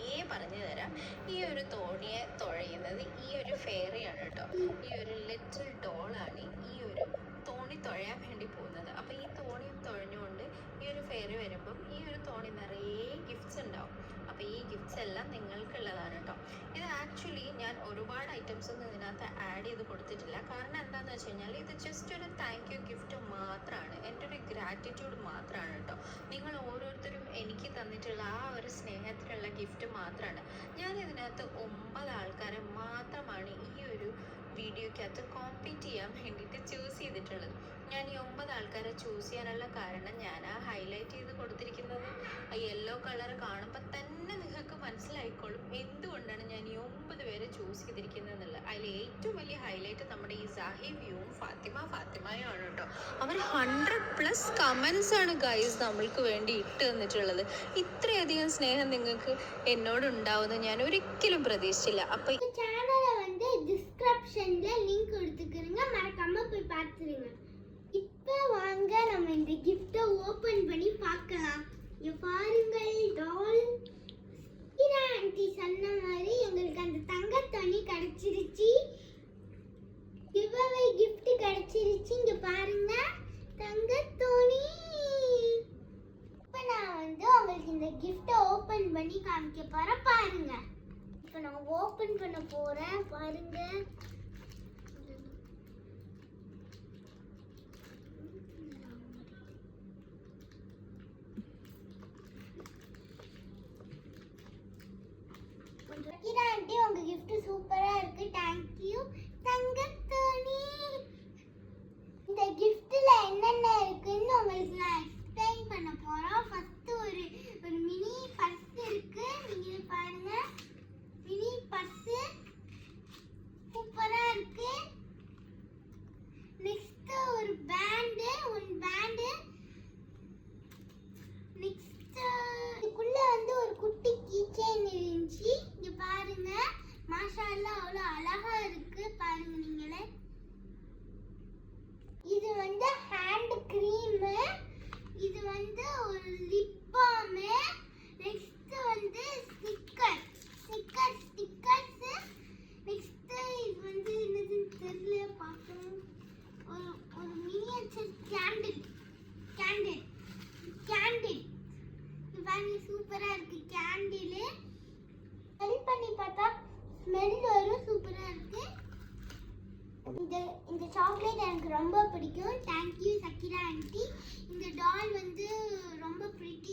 വഴിയേ പറഞ്ഞു തരാം. ഈ ഒരു തോണിയെ തുഴയുന്നത് ഈ ഒരു ഫെയറിയാണ് കേട്ടോ. ഈ ഒരു ലിറ്റിൽ ഡോളാണ് ഈ ഒരു തോണി തുഴയാൻ വേണ്ടി പോകുന്നത്. അപ്പോൾ ഈ തോണിയും തുഴഞ്ഞുകൊണ്ട് ഈ ഒരു ഫെയറി വരുമ്പം ഈ ഒരു തോണി നിറയെ ഗിഫ്റ്റ്സ് ഉണ്ടാവും. അപ്പോൾ ഈ ഗിഫ്റ്റ്സ് എല്ലാം നിങ്ങൾക്കുള്ളതാണ് കേട്ടോ. ഇത് ആക്ച്വലി ഞാൻ ഒരുപാട് ഐറ്റംസ് ഒന്നും ഇതിനകത്ത് ആഡ് ചെയ്ത് കൊടുത്തിട്ടില്ല. കാരണം എന്താണെന്ന് വെച്ച് കഴിഞ്ഞാൽ ഇത് ജസ്റ്റ് ഒരു താങ്ക് യു ഗിഫ്റ്റ് മാത്രമാണ്, എൻ്റെ ഒരു ഗ്രാറ്റിറ്റ്യൂഡ് മാത്രമാണ് കേട്ടോ. നിങ്ങൾ ഓരോരുത്തരും എനിക്ക് തന്നിട്ടുള്ള ആ ഒരു സ്നേഹത്തിലുള്ള ഗിഫ്റ്റ് മാത്രമാണ്. ഞാൻ ഇതിനകത്ത് 9 ആൾക്കാരെ മാത്രമാണ് ഈ ഒരു വീഡിയോയ്ക്കകത്ത് കോമ്പീറ്റ് ചെയ്യാൻ വേണ്ടിയിട്ട് ചൂസ് ചെയ്തിട്ടുള്ളത്. ഞാൻ ഈ 9 ആൾക്കാരെ ചൂസ് ചെയ്യാനുള്ള കാരണം ഞാൻ ആ ഹൈലൈറ്റ് ചെയ്ത് കൊടുത്തിരിക്കുന്നത് ആ യെല്ലോ കളർ കാണുമ്പോൾ തന്നെ നിങ്ങൾക്ക് മനസ്സിലായിക്കോളും എന്തുകൊണ്ടാണ് ഞാൻ ഈ 9 പേരെ ചൂസ് ചെയ്തിരിക്കുന്നത് എന്നുള്ളത്. അതിൽ ഏറ്റവും വലിയ ഹൈലൈറ്റ് നമ്മുടെ ഈ സാഹിബിയും ഫാത്തിമയും ആണ് കേട്ടോ. അവർ 100+ കമൻസ് ആണ് ഗൈസ് നമ്മൾക്ക് വേണ്ടി ഇട്ട് തന്നിട്ടുള്ളത്. ഇത്രയധികം സ്നേഹം നിങ്ങൾക്ക് എന്നോട് ഉണ്ടാവുമെന്ന് ഞാൻ ഒരിക്കലും പ്രതീക്ഷിച്ചില്ല. അപ്പോൾ சேனலை வந்து டிஸ்கிரிப்ஷன்ல லிங்க் கொடுத்துக்கிறேங்க, மறக்காம போய் பார்த்துருங்க. இப்போ வாங்க நம்ம இந்த கிஃப்ட்டை ஓபன் பண்ணி பார்க்கலாம். இங்க பாருங்கள் டால். இரா ஆண்டி சொன்ன மாதிரி எங்களுக்கு அந்த தங்கத்தோணி கிடைச்சிருச்சு. கிவ்அவே gift கிடைச்சிருச்சு. இங்க பாருங்க தங்கத்தோணி. இப்போ நான் வந்து உங்களுக்கு இந்த கிஃப்ட்டை ஓபன் பண்ணி காமிக்க போறேன், பாருங்க. இப்போ நான் ஓபன் பண்ண போறேன், பாருங்க. ஆண்டி உங்க gift சூப்பரா இருக்கு, தேங்க் யூ. தங்கத்தோணி. இந்த giftல என்னென்ன இருக்குன்னு உங்களுக்கு நான் எக்ஸ்பிளைன் பண்ண போறோம். ஃபர்ஸ்ட் ஒரு மினி பர்ஸ் இருக்கு, நீங்க பாருங்க. மினி பர்ஸ் சூப்பரா இருக்கு. நெக்ஸ்ட் ஒரு பேண்ட், நெக்ஸ்ட் இதுக்குள்ள வந்து ஒரு குட்டி கீ செயின் இருந்துச்சு. இங்க பாருங்க மாஷா அல்லாஹ் அவ்வளவு அழகா இருக்கு, பாருங்க நீங்களே. இது வந்து ஹேண்ட் கிரீம், இது வந்து ஒரு லிப் பாம், நெக்ஸ்ட் வந்து ஸ்டிக்கர்ஸ். நெக்ஸ்ட் இது வந்து என்னதுன்னு தெரியல, பார்க்கணும். ஒரு மினியேச்சர் கேண்டில். பாருங்க சூப்பரா இருக்கு கேண்டில். ஸ்மெல் பண்ணி பார்த்தா ஸ்மெல் வரும், சூப்பரா இருக்கு. இந்த சாக்லேட் எனக்கு ரொம்ப பிடிக்கும், தேங்க் யூ சக்கிரா ஆண்டி. இந்த டால் வந்து ரொம்ப பிடிக்கும்.